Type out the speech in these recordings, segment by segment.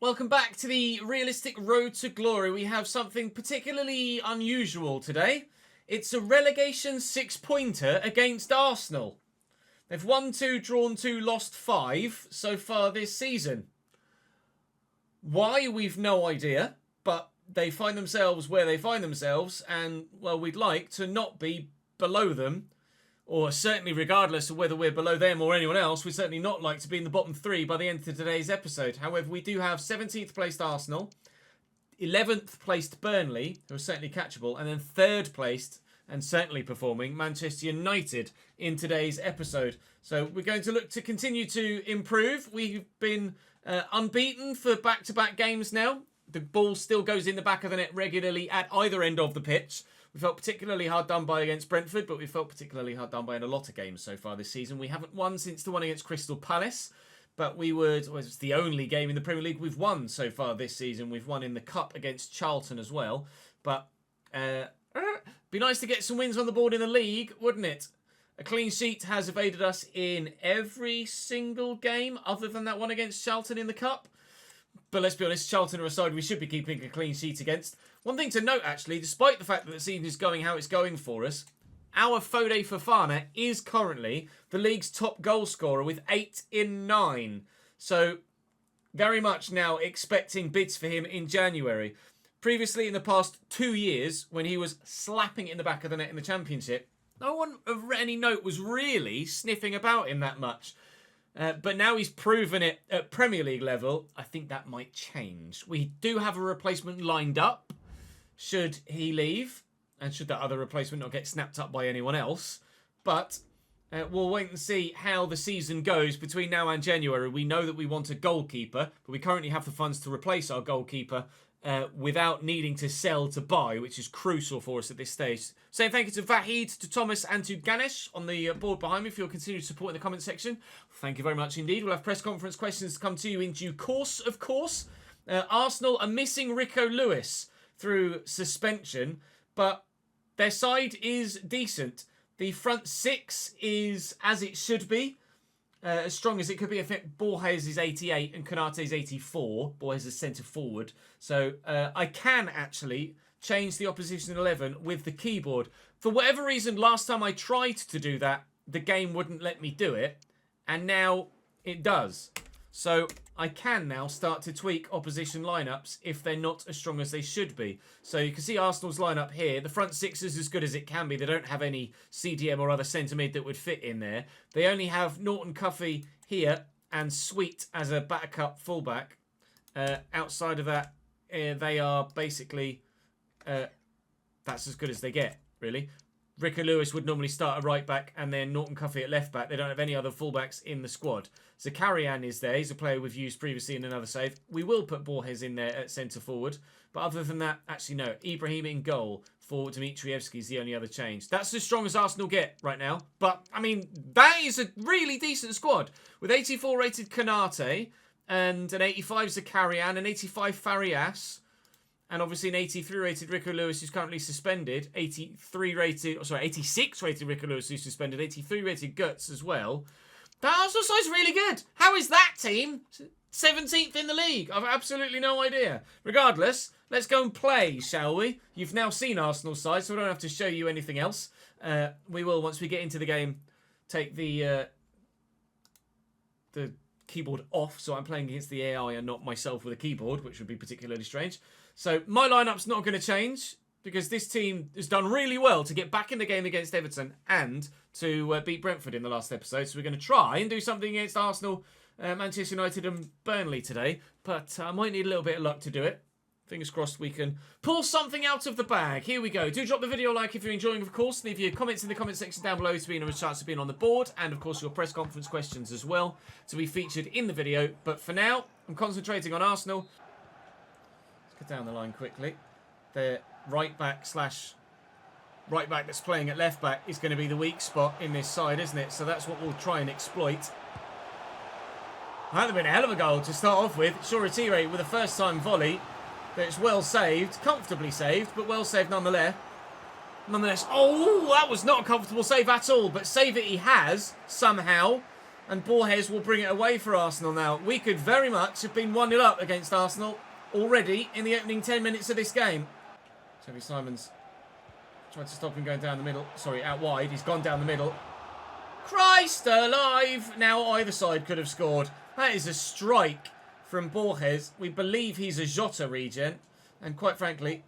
Welcome back to the realistic road to glory. We have something particularly unusual today. It's a relegation 6-pointer against Arsenal. They've won 2, drawn 2, lost 5 so far this season. Why, we've no idea, but they find themselves where they find themselves, and, well, we'd like to not be below them, or certainly regardless of whether we're below them or anyone else, we'd certainly not like to be in the bottom 3 by the end of today's episode. However, we do have 17th placed Arsenal, 11th placed Burnley, who are certainly catchable, and then 3rd placed and certainly performing Manchester United in today's episode. So we're going to look to continue to improve. We've been unbeaten for back-to-back games now. The ball still goes in the back of the net regularly at either end of the pitch. We felt particularly hard done by against Brentford, but we felt particularly hard done by in a lot of games so far this season. We haven't won since the one against Crystal Palace, but it's the only game in the Premier League we've won so far this season. We've won in the Cup against Charlton as well. But be nice to get some wins on the board in the league, wouldn't it? A clean sheet has evaded us in every single game other than that one against Charlton in the Cup. But let's be honest, Charlton are a side we should be keeping a clean sheet against. One thing to note, actually, despite the fact that the season is going how it's going for us, our Foday Fofana is currently the league's top goal scorer with 8 in 9. So, very much now expecting bids for him in January. Previously, in the past 2 years, when he was slapping it in the back of the net in the Championship, no one of any note was really sniffing about him that much. But now he's proven it at Premier League level. I think that might change. We do have a replacement lined up, should he leave, and should that other replacement not get snapped up by anyone else. But we'll wait and see how the season goes between now and January. We know that we want a goalkeeper, but we currently have the funds to replace our goalkeeper without needing to sell to buy, which is crucial for us at this stage. Saying thank you to Vahid, to Thomas and to Ganesh on the board behind me for your continued support in the comment section. Thank you very much indeed. We'll have press conference questions to come to you in due course, of course. Arsenal are missing Rico Lewis through suspension, but their side is decent. The front 6 is as it should be. As strong as it could be. I think Borges is 88 and Konate is 84. Borges is centre forward. So I can actually change the opposition 11 with the keyboard. For whatever reason, last time I tried to do that, the game wouldn't let me do it. And now it does. So I can now start to tweak opposition lineups if they're not as strong as they should be. So you can see Arsenal's lineup here. The front 6 is as good as it can be. They don't have any CDM or other centre mid that would fit in there. They only have Norton Cuffy here and Sweet as a backup fullback. Outside of that, they are basically... that's as good as they get, really. Rico Lewis would normally start a right back and then Norton Cuffy at left back. They don't have any other fullbacks in the squad. Zakarian is there. He's a player we've used previously in another save. We will put Borges in there at centre forward. But other than that, actually no. Ibrahim in goal for Dmitrievski is the only other change. That's as strong as Arsenal get right now. But, I mean, that is a really decent squad. With 84 rated Konate and an 85 Zakarian, an 85 Farias, and obviously an 83 rated Rico Lewis who's currently suspended. 86 rated Rico Lewis who's suspended. 83 rated Guts as well. That Arsenal side's really good. How is that team 17th in the league? I've absolutely no idea. Regardless, let's go and play, shall we? You've now seen Arsenal's side, so I don't have to show you anything else. We will, once we get into the game, take the keyboard off, so I'm playing against the AI and not myself with a keyboard, which would be particularly strange. So my lineup's not going to change because this team has done really well to get back in the game against Everton and to beat Brentford in the last episode. So we're going to try and do something against Arsenal, Manchester United and Burnley today. But I might need a little bit of luck to do it. Fingers crossed we can pull something out of the bag. Here we go. Do drop the video a like if you're enjoying, of course. Leave your comments in the comment section down below to be in a chance of being on the board. And, of course, your press conference questions as well to be featured in the video. But for now, I'm concentrating on Arsenal. Let's get down the line quickly. The right back that's playing at left back is going to be the weak spot in this side, isn't it? So that's what we'll try and exploit. That would have been a hell of a goal to start off with. Shoretire with a first-time volley. That's well saved, comfortably saved, but well saved nonetheless. Oh, that was not a comfortable save at all, but save it he has, somehow. And Borges will bring it away for Arsenal now. We could very much have been 1-0 up against Arsenal already in the opening 10 minutes of this game. Xavi Simons tried to stop him going down the middle. Sorry, out wide. He's gone down the middle. Christ alive! Now either side could have scored. That is a strike from Borges. We believe he's a Jota regen. And quite frankly,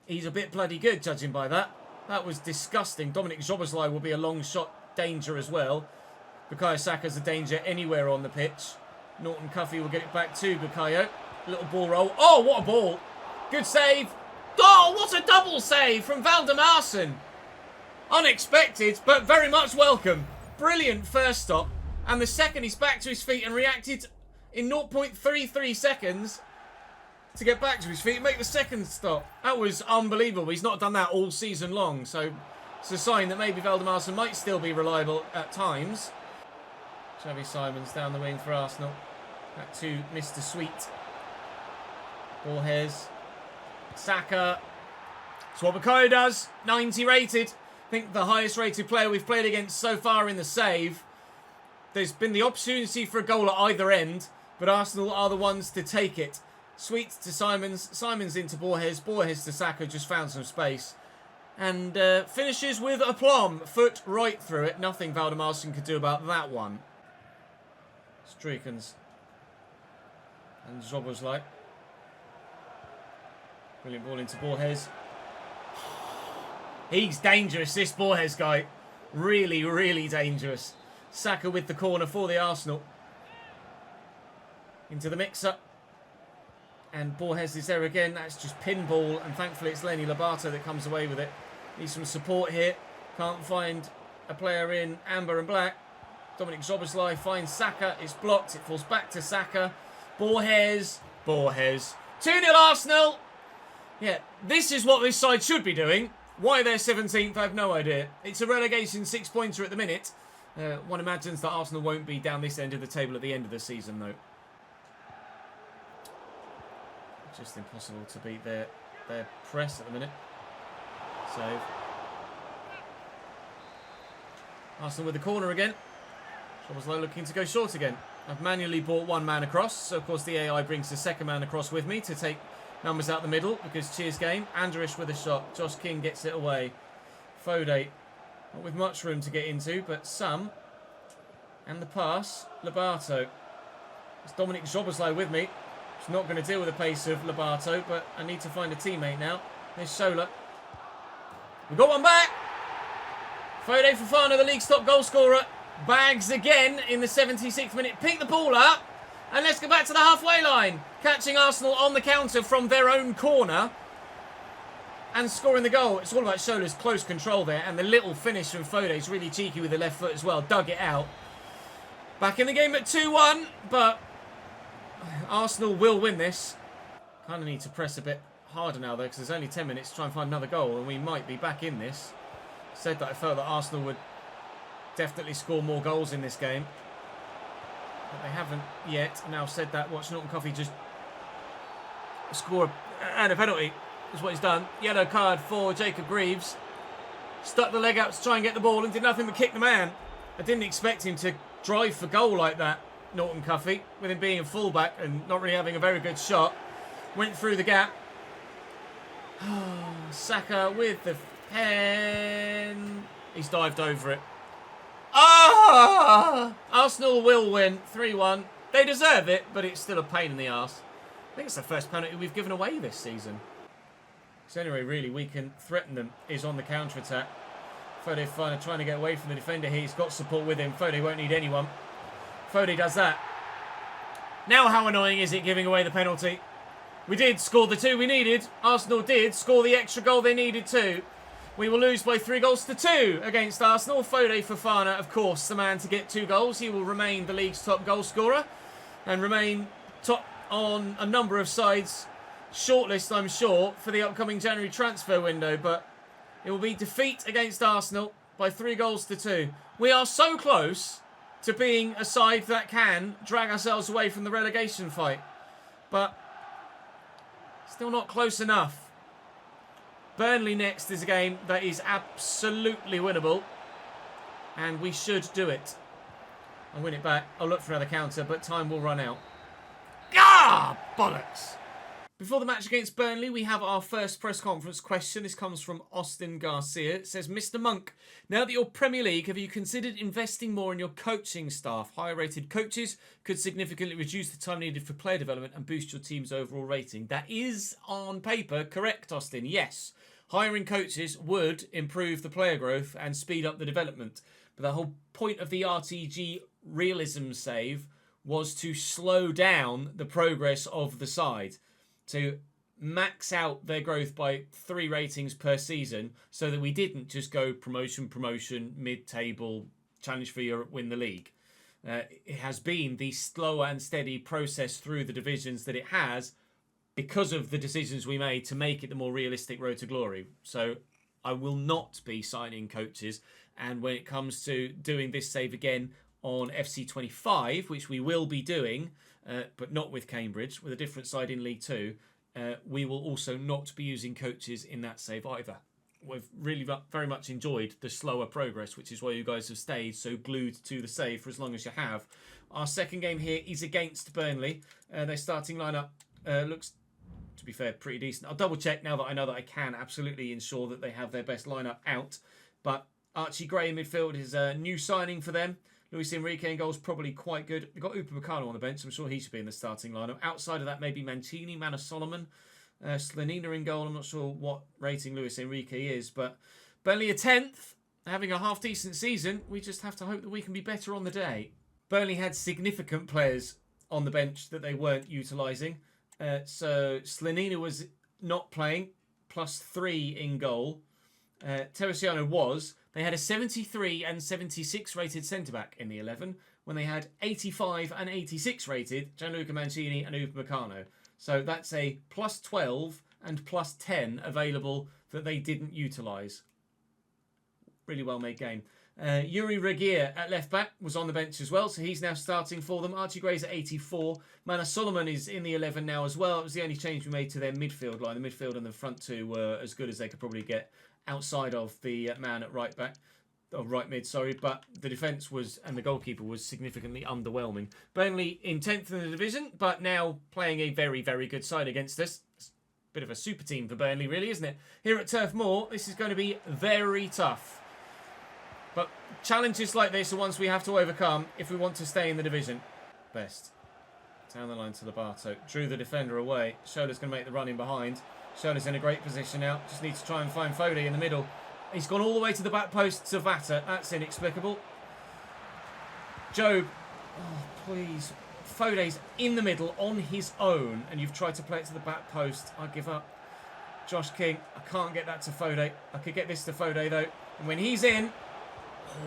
he's a bit bloody good, judging by that. That was disgusting. Dominic Szoboszlai will be a long shot danger as well. Bukayo Saka's a danger anywhere on the pitch. Norton Cuffy will get it back to Bukayo. Little ball roll. Oh, what a ball. Good save. Oh, what a double save from Valdemarson. Unexpected, but very much welcome. Brilliant first stop. And the second, he's back to his feet and reacted in 0.33 seconds to get back to his feet and make the second stop. That was unbelievable. He's not done that all season long. So it's a sign that maybe Valdemarson might still be reliable at times. Xavi Simons down the wing for Arsenal. Back to Mr. Sweet. Borges. Saka. That's what Bukayo does. 90 rated. I think the highest rated player we've played against so far in the save. There's been the opportunity for a goal at either end, but Arsenal are the ones to take it. Sweet to Simons. Simons into Borges. Borges to Saka. Just found some space. And finishes with aplomb. Foot right through it. Nothing Valdemarson could do about that one. Streakens. And Szoboszlai. Brilliant ball into Borges. He's dangerous, this Borges guy. Really, really dangerous. Saka with the corner for the Arsenal. Into the mix-up. And Borges is there again. That's just pinball. And thankfully it's Lenny Lobato that comes away with it. Needs some support here. Can't find a player in amber and black. Dominic Szoboszlai finds Saka. It's blocked. It falls back to Saka. Borges. Borges. 2-0 Arsenal. Yeah, this is what this side should be doing. Why they're 17th, I have no idea. It's a relegation 6-pointer at the minute. One imagines that Arsenal won't be down this end of the table at the end of the season, though. Just impossible to beat their press at the minute. Save. Arsenal with the corner again. Szoboszlai looking to go short again. I've manually brought one man across, so of course the AI brings the second man across with me to take numbers out the middle, because cheers game. Andrish with a shot. Josh King gets it away. Fode, not with much room to get into, but some. And the pass, Lobato. It's Dominic Szoboszlai with me. It's not going to deal with the pace of Lobato, but I need to find a teammate now. There's Sola. We've got one back. Fode Fofana, the league's top goal scorer. Bags again in the 76th minute. Pick the ball up. And let's go back to the halfway line. Catching Arsenal on the counter from their own corner. And scoring the goal. It's all about Sola's close control there. And the little finish from Fode is really cheeky with the left foot as well. Dug it out. Back in the game at 2-1. But Arsenal will win this. Kind of need to press a bit harder now though, because there's only 10 minutes to try and find another goal. And we might be back in this. Said that I felt that Arsenal would definitely score more goals in this game. But they haven't yet. Now said that, watch Norton Coffey just score and a penalty is what he's done. Yellow card for Jacob Greaves. Stuck the leg out to try and get the ball and did nothing but kick the man. I didn't expect him to drive for goal like that, Norton Coffey, with him being a fullback and not really having a very good shot. Went through the gap. Saka with the pen. He's dived over it. Arsenal will win 3-1. They deserve it, but it's still a pain in the arse. I think it's the first penalty we've given away this season. So anyway, really, we can threaten them. Is on the counter-attack. Fode Fofana trying to get away from the defender here. He's got support with him. Fode won't need anyone. Fode does that. Now how annoying is it giving away the penalty? We did score the 2 we needed. Arsenal did score the extra goal they needed too. We will lose by 3-2 against Arsenal. Fode Fofana, of course, the man to get 2 goals. He will remain the league's top goal scorer and remain top on a number of sides' shortlist, I'm sure, for the upcoming January transfer window. But it will be defeat against Arsenal by 3-2. We are so close to being a side that can drag ourselves away from the relegation fight. But still not close enough. Burnley next is a game that is absolutely winnable. And we should do it. I'll win it back. I'll look for another counter, but time will run out. Ah, bollocks! Before the match against Burnley, we have our first press conference question. This comes from Austin Garcia. It says, Mr. Monk, now that you're Premier League, have you considered investing more in your coaching staff? Higher rated coaches could significantly reduce the time needed for player development and boost your team's overall rating. That is, on paper, correct, Austin. Yes, hiring coaches would improve the player growth and speed up the development. But the whole point of the RTG realism save was to slow down the progress of the side, to max out their growth by 3 ratings per season so that we didn't just go promotion, mid-table, challenge for Europe, win the league. It has been the slower and steady process through the divisions that it has because of the decisions we made to make it the more realistic road to glory. So I will not be signing coaches. And when it comes to doing this save again on FC25, which we will be doing, but not with Cambridge, with a different side in League 2, we will also not be using coaches in that save either. We've really very much enjoyed the slower progress, which is why you guys have stayed so glued to the save for as long as you have. Our second game here is against Burnley. Their starting lineup looks, to be fair, pretty decent. I'll double check now that I know that I can absolutely ensure that they have their best lineup out. But Archie Gray in midfield is a new signing for them. Luis Enrique in goal is probably quite good. We've got Upamecano on the bench. I'm sure he should be in the starting lineup. Outside of that, maybe Mancini, Mana Solomon, Slanina in goal. I'm not sure what rating Luis Enrique is, but Burnley are 10th, having a half-decent season. We just have to hope that we can be better on the day. Burnley had significant players on the bench that they weren't utilising. So Slanina was not playing, +3 in goal. Teresiano was. They had a 73 and 76 rated centre-back in the 11 when they had 85 and 86 rated Gianluca Mancini and Upamecano. So that's a +12 and +10 available that they didn't utilise. Really well made game. Yuri Regier at left-back was on the bench as well, so he's now starting for them. Archie Gray's at 84. Mana Solomon is in the 11 now as well. It was the only change we made to their midfield line. The midfield and the front two were as good as they could probably get outside of the man at right back, or right mid, sorry, but the defence was, and the goalkeeper was significantly underwhelming. Burnley in 10th in the division, but now playing a very, very good side against us. It's a bit of a super team for Burnley, really, isn't it? Here at Turf Moor, this is going to be very tough. But challenges like this are ones we have to overcome if we want to stay in the division. Best. Down the line to Lobato. Drew the defender away. Shola's going to make the run in behind. Shola's in a great position now. Just needs to try and find Foden in the middle. He's gone all the way to the back post to Vata. That's inexplicable. Job. Oh, please. Foden's in the middle on his own. And you've tried to play it to the back post. I give up. Josh King. I can't get that to Foden. I could get this to Foden though. And when he's in...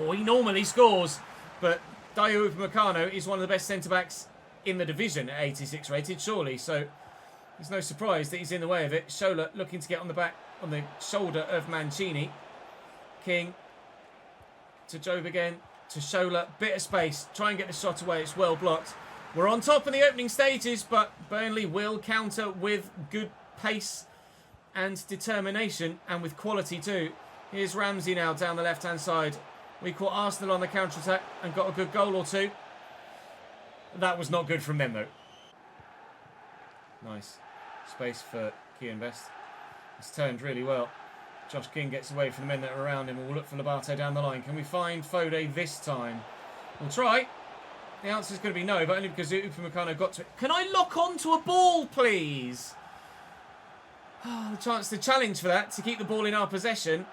Oh, he normally scores. But Dayo Upamecano is one of the best centre-backs in the division at 86 rated, surely. So... There's no surprise that he's in the way of it. Shola looking to get on the shoulder of Mancini. King to Job again, to Shola. Bit of space. Try and get the shot away. It's well blocked. We're on top in the opening stages, but Burnley will counter with good pace and determination, and with quality too. Here's Ramsey now down the left-hand side. We caught Arsenal on the counter-attack and got a good goal or two. That was not good from them, though. Nice. Space for Kian Best. It's turned really well. Josh King gets away from the men that are around him, and we'll look for Lobato down the line. Can we find Foden this time? We'll try. The answer is going to be no, but only because Upamecano got to it. Can I lock onto a ball, please? Oh, the chance to challenge for that, to keep the ball in our possession.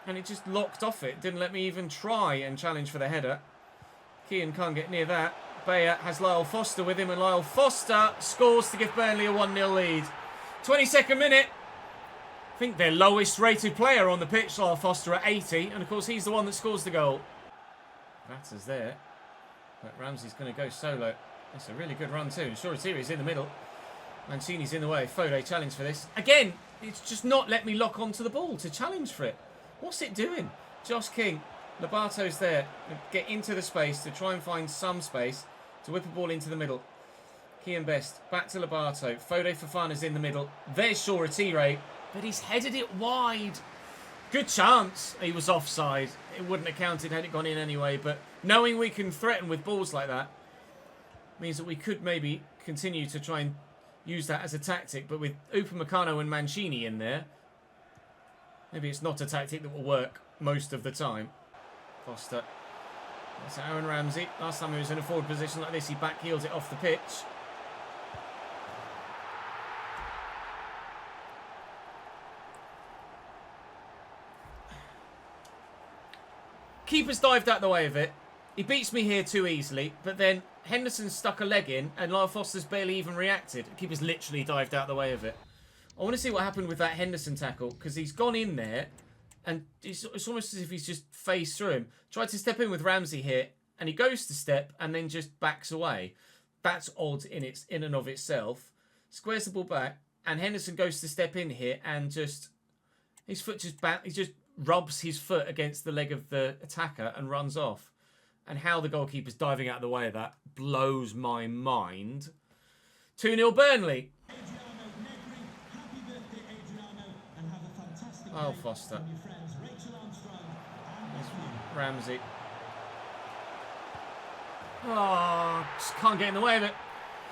And it just locked off it. Didn't let me even try and challenge for the header. Kian can't get near that. Bayer has Lyle Foster with him, and Lyle Foster scores to give Burnley a 1-0 lead. 22nd minute. I think their lowest rated player on the pitch, Lyle Foster, at 80. And of course, he's the one that scores the goal. Batters there. But Ramsey's going to go solo. That's a really good run too. And Shoretiri's in the middle. Mancini's in the way. Foden challenge for this. Again, it's just not let me lock onto the ball to challenge for it. What's it doing? Josh King. Lobato's there. Get into the space to try and find some space to whip a ball into the middle. Kian Best. Back to Lobato. Foden Fofana's in the middle. There's Shoretire. But he's headed it wide. Good chance he was offside. It wouldn't have counted had it gone in anyway, but knowing we can threaten with balls like that means that we could maybe continue to try and use that as a tactic, but with Upamecano and Mancini in there, maybe it's not a tactic that will work most of the time. Foster. That's Aaron Ramsey. Last time he was in a forward position like this, he backheels it off the pitch. Keeper's dived out the way of it. He beats me here too easily, but then Henderson stuck a leg in and Lyle Foster's barely even reacted. Keeper's literally dived out the way of it. I want to see what happened with that Henderson tackle, because he's gone in there and it's almost as if he's just phased through him. Tried to step in with Ramsey here and he goes to step and then just backs away. That's odd in and of itself. Squares the ball back and Henderson goes to step in here and just his foot just he just rubs his foot against the leg of the attacker and runs off. And how the goalkeeper's diving out of the way of that blows my mind. 2-0 Burnley. Oh, Foster. Ramsey. Oh, just can't get in the way of it.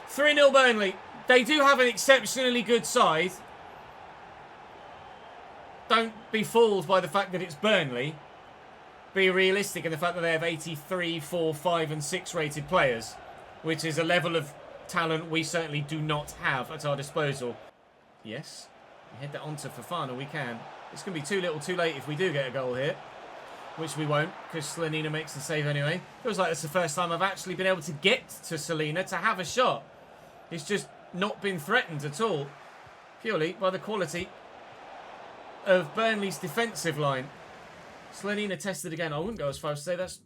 3-0 Burnley. They do have an exceptionally good side. Don't be fooled by the fact that it's Burnley. Be realistic in the fact that they have 83, 4, 5 and 6 rated players, which is a level of talent we certainly do not have at our disposal. Yes, we head that on to Fofana, we can. It's going to be too little too late if we do get a goal here, which we won't, because Slanina makes the save anyway. Feels like it's the first time I've actually been able to get to Salina to have a shot. It's just not been threatened at all, purely by the quality of Burnley's defensive line. Slanina tested again. I wouldn't go as far as to say that's...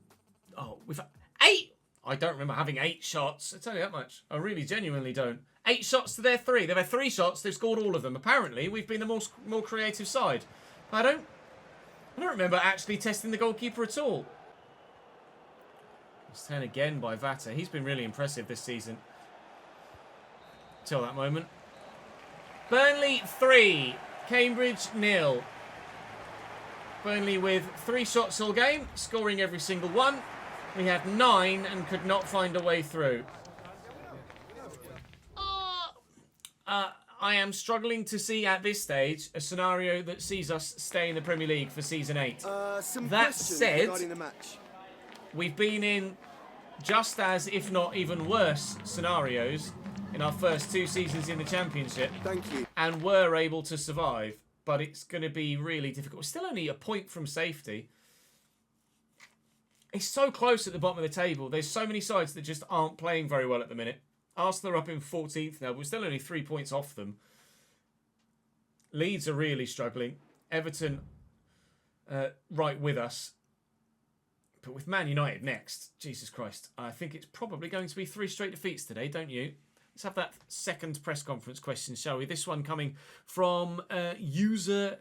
Oh, we've had 8! I don't remember having 8 shots. I tell you that much. I really genuinely don't. 8 shots to their 3. They've had 3 shots. They've scored all of them. Apparently, we've been the more creative side. But I don't remember actually testing the goalkeeper at all. It's turned again by Vata. He's been really impressive this season. Till that moment. Burnley 3. Cambridge 0. Burnley with 3 shots all game, scoring every single one. We had 9 and could not find a way through. I am struggling to see at this stage a scenario that sees us stay in the Premier League for Season 8. That said, we've been in just as, if not even worse, scenarios in our first 2 seasons in the Championship. Thank you. And were able to survive. But it's going to be really difficult. We're still only a point from safety. It's so close at the bottom of the table. There's so many sides that just aren't playing very well at the minute. Arsenal are up in 14th now, but we're still only 3 points off them. Leeds are really struggling. Everton right with us. But with Man United next, Jesus Christ, I think it's probably going to be 3 straight defeats today, don't you? Let's have that second press conference question, shall we? This one coming from user,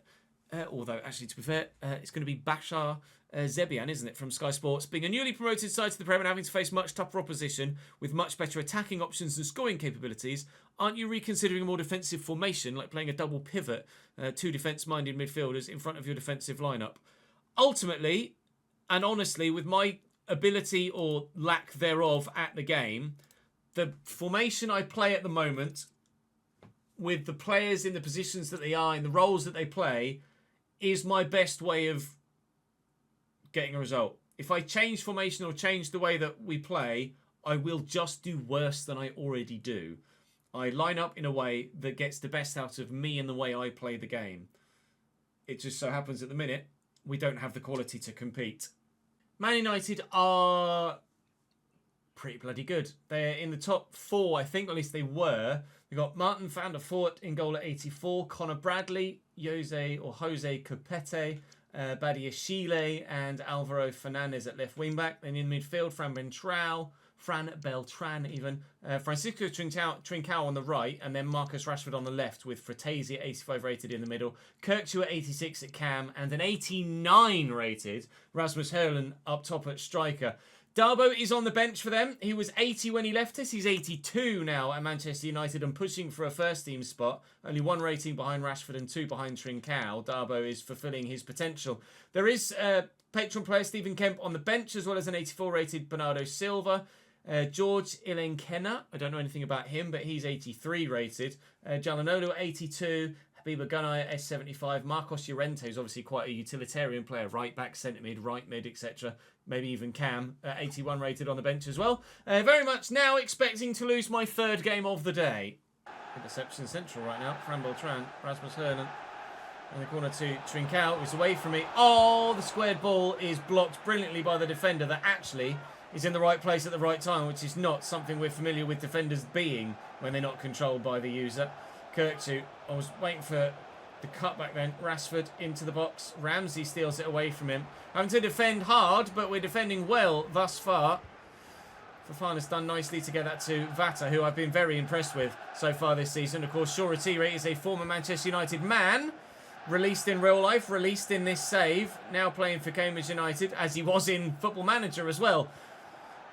although actually to be fair, it's going to be Bashar Zebian, isn't it, from Sky Sports. Being a newly promoted side to the Prem and having to face much tougher opposition with much better attacking options and scoring capabilities, aren't you reconsidering a more defensive formation, like playing a double pivot, 2 defence-minded midfielders in front of your defensive lineup? Ultimately, and honestly, with my ability or lack thereof at the game, the formation I play at the moment, with the players in the positions that they are, in the roles that they play, is my best way of getting a result. If I change formation or change the way that we play, I will just do worse than I already do. I line up in a way that gets the best out of me and the way I play the game. It just so happens at the minute, we don't have the quality to compete. Man United are pretty bloody good. They're in the top 4, I think, at least they were. We've got Martin van der Voort in goal at 84, Connor Bradley, Jose Capete, Badia Chile, and Alvaro Fernandez at left wing back. Then in midfield, Fran Beltran even, Francisco Trincao on the right, and then Marcus Rashford on the left with Fratesi at 85 rated in the middle, Kirkju at 86 at cam, and an 89 rated Rasmus Højlund up top at striker. Darboe is on the bench for them. He was 80 when he left us. He's 82 now at Manchester United and pushing for a first-team spot. Only 1 rating behind Rashford and 2 behind Trincao. Darboe is fulfilling his potential. There is patron player Stephen Kemp on the bench, as well as an 84-rated Bernardo Silva. George Ilenkena, I don't know anything about him, but he's 83 rated. Jalanolu, 82. Habiba Gunai, S75. Marcos Llorente is obviously quite a utilitarian player. Right back, centre mid, right mid, etc. Maybe even Cam, 81 rated on the bench as well. Very much now expecting to lose my 3rd game of the day. Interception central right now. Fran Beltran, Rasmus Hernan. In the corner to Trincao, who's away from me. Oh, the squared ball is blocked brilliantly by the defender that actually is in the right place at the right time, which is not something we're familiar with defenders being when they're not controlled by the user. Kirkchu, I was waiting for the cutback then. Rashford into the box. Ramsey steals it away from him. Having to defend hard, but we're defending well thus far. Fofana's done nicely to get that to Vata, who I've been very impressed with so far this season. Of course, Shoretire is a former Manchester United man. Released in real life, released in this save. Now playing for Cambridge United, as he was in Football Manager as well.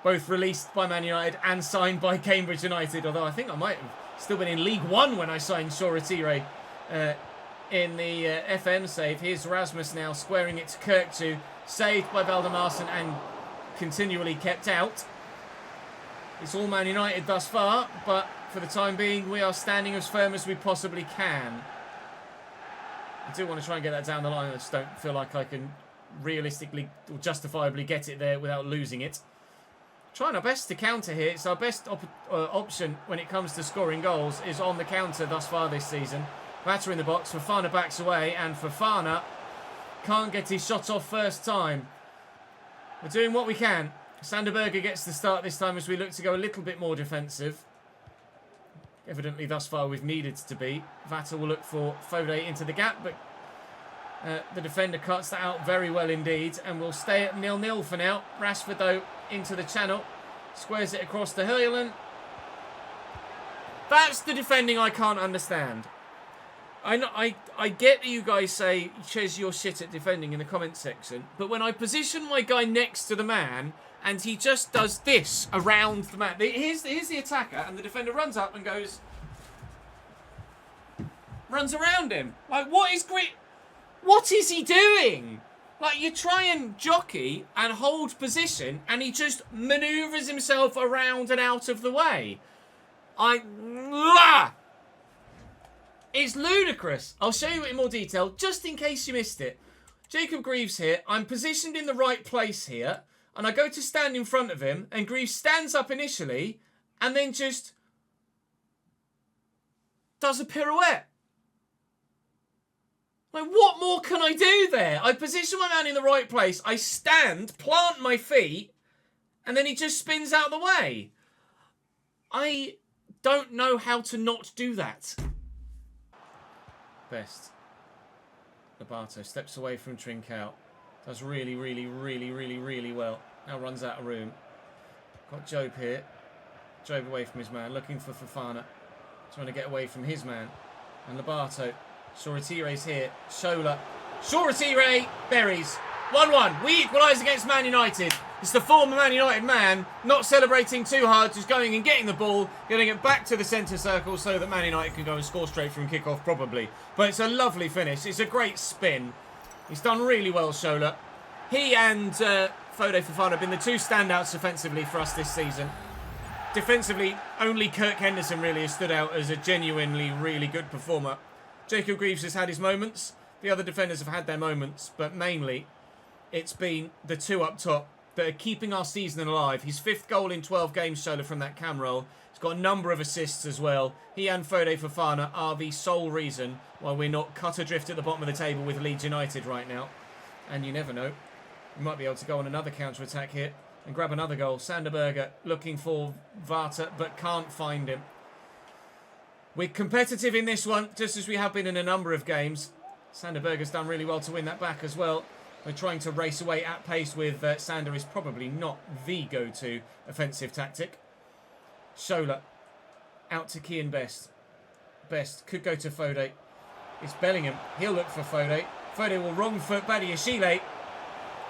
Both released by Man United and signed by Cambridge United. Although I think I might have still been in League One when I signed Shoretire in the FM save. Here's Rasmus now squaring it to Kirkchu. Saved by Valdemarson and continually kept out. It's all Man United thus far, but for the time being, we are standing as firm as we possibly can. I do want to try and get that down the line. I just don't feel like I can realistically or justifiably get it there without losing it. Trying our best to counter here. It's our best option when it comes to scoring goals is on the counter thus far this season. Batter in the box. Fofana backs away, and Fofana can't get his shot off first time. We're doing what we can. Sander Berge gets the start this time as we look to go a little bit more defensive. Evidently, thus far, we've needed to be. Vata will look for Foday into the gap, but the defender cuts that out very well indeed, and we'll stay at 0-0 for now. Rashford, though, into the channel. Squares it across to Højlund. That's the defending I can't understand. I get that you guys say, Ches, you're shit at defending in the comments section, but when I position my guy next to the man, and he just does this around the man. Here's the attacker, and the defender runs up and runs around him. Like, what is he doing? Like, you try and jockey and hold position, and he just manoeuvres himself around and out of the way. It's ludicrous. I'll show you it in more detail, just in case you missed it. Jacob Greaves here. I'm positioned in the right place here. And I go to stand in front of him, and Greaves stands up initially, and then just does a pirouette. Like, what more can I do there? I position my man in the right place, I stand, plant my feet, and then he just spins out of the way. I don't know how to not do that. Best. Lobato steps away from Trincao. Does really, really, really, really, really well. Now runs out of room. Got Job here. Job away from his man. Looking for Fofana. Trying to get away from his man. And Lobato. Shoretire's here. Shola. Shoretire buries. 1-1. We equalise against Man United. It's the former Man United man. Not celebrating too hard. Just going and getting the ball. Getting it back to the centre circle so that Man United can go and score straight from kick-off probably. But it's a lovely finish. It's a great spin. He's done really well, Shola. He and Foday Fofana have been the two standouts offensively for us this season. Defensively, only Kirk Henderson really has stood out as a genuinely really good performer. Jacob Greaves has had his moments. The other defenders have had their moments. But mainly, it's been the two up top that are keeping our season alive. His 5th goal in 12 games, Shola, from that cam roll. He's got a number of assists as well. He and Foday Fofana are the sole reason why we're not cut adrift at the bottom of the table with Leeds United right now. And you never know. We might be able to go on another counter-attack here and grab another goal. Sander Berge looking for Vata, but can't find him. We're competitive in this one, just as we have been in a number of games. Sander Berge's done really well to win that back as well. We're trying to race away at pace with Sander is probably not the go-to offensive tactic. Shola out to Kean Best. Best could go to Foday. It's Bellingham. He'll look for Foday. Foday will wrong foot Badiashile.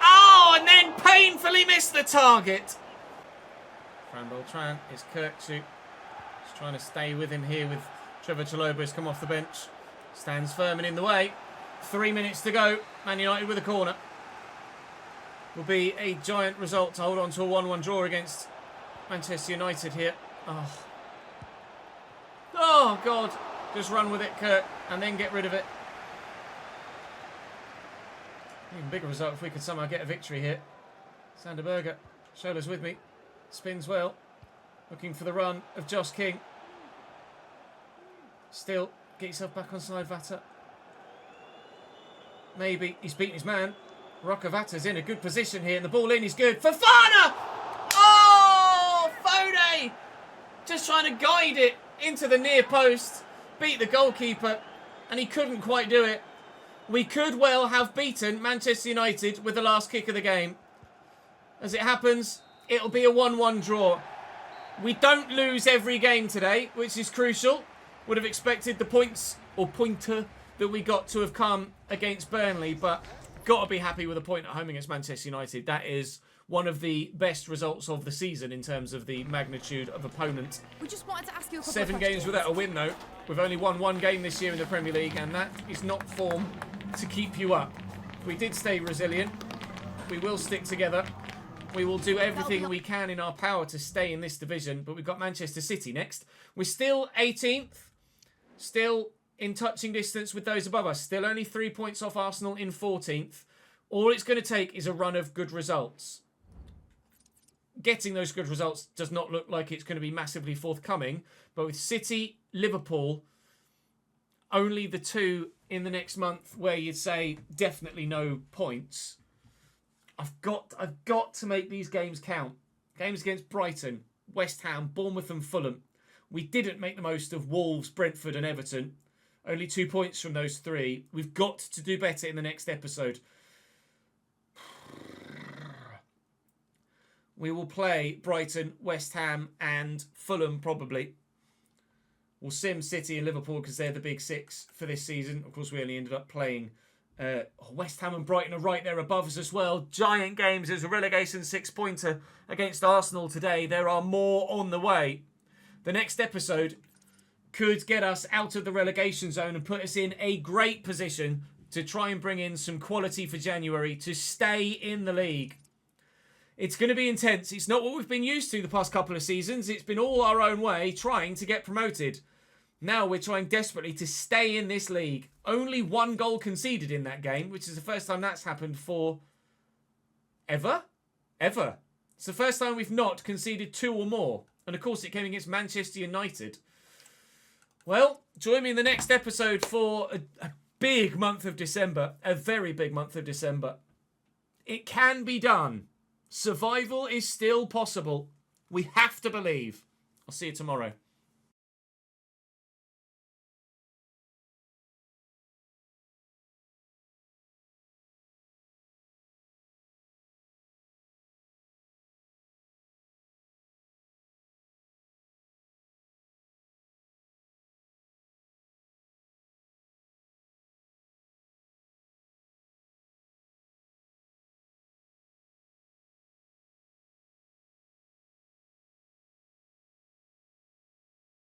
Oh, and then painfully missed the target. Fran Beltran is Kirkchu. Just trying to stay with him here with Trevor Chalobah has come off the bench. Stands firm and in the way. 3 minutes to go. Man United with a corner. Will be a giant result to hold on to a 1-1 draw against Manchester United here. Oh, God. Just run with it, Kirk, and then get rid of it. Even bigger result if we could somehow get a victory here. Sander Berger, Shola's with me. Spins well. Looking for the run of Josh King. Still, get yourself back on side, Vata. Maybe he's beaten his man. Rocker Vata's in a good position here, and the ball in is good. Fofana! Oh, Foden! Just trying to guide it into the near post. Beat the goalkeeper, and he couldn't quite do it. We could well have beaten Manchester United with the last kick of the game. As it happens, it'll be a 1-1 draw. We don't lose every game today, which is crucial. Would have expected the points or pointer that we got to have come against Burnley, but got to be happy with a point at home against Manchester United. That is one of the best results of the season in terms of the magnitude of opponent. We just wanted to ask you a couple 7 of games without a win, though. We've only won 1 game this year in the Premier League, and that is not form to keep you up. We did stay resilient. We will stick together. We will do everything we can in our power to stay in this division, but we've got Manchester City next. We're still 18th, still in touching distance with those above us, still only 3 points off Arsenal in 14th. All it's going to take is a run of good results. Getting those good results does not look like it's going to be massively forthcoming, but with City, Liverpool, only the 2 in the next month where you'd say definitely no points. I've got to make these games count. Games against Brighton, West Ham, Bournemouth and Fulham. We didn't make the most of Wolves, Brentford and Everton. Only 2 points from those 3. We've got to do better in the next episode. We will play Brighton, West Ham and Fulham probably. We'll sim City and Liverpool because they're the big 6 for this season. Of course, we only ended up playing West Ham and Brighton are right there above us as well. Giant games. There's a relegation 6-pointer against Arsenal today. There are more on the way. The next episode could get us out of the relegation zone and put us in a great position to try and bring in some quality for January to stay in the league. It's going to be intense. It's not what we've been used to the past couple of seasons. It's been all our own way trying to get promoted. Now we're trying desperately to stay in this league. Only 1 goal conceded in that game, which is the first time that's happened for ever. It's the first time we've not conceded 2 or more. And of course it came against Manchester United. Well, join me in the next episode for a big month of December. A very big month of December. It can be done. Survival is still possible. We have to believe. I'll see you tomorrow.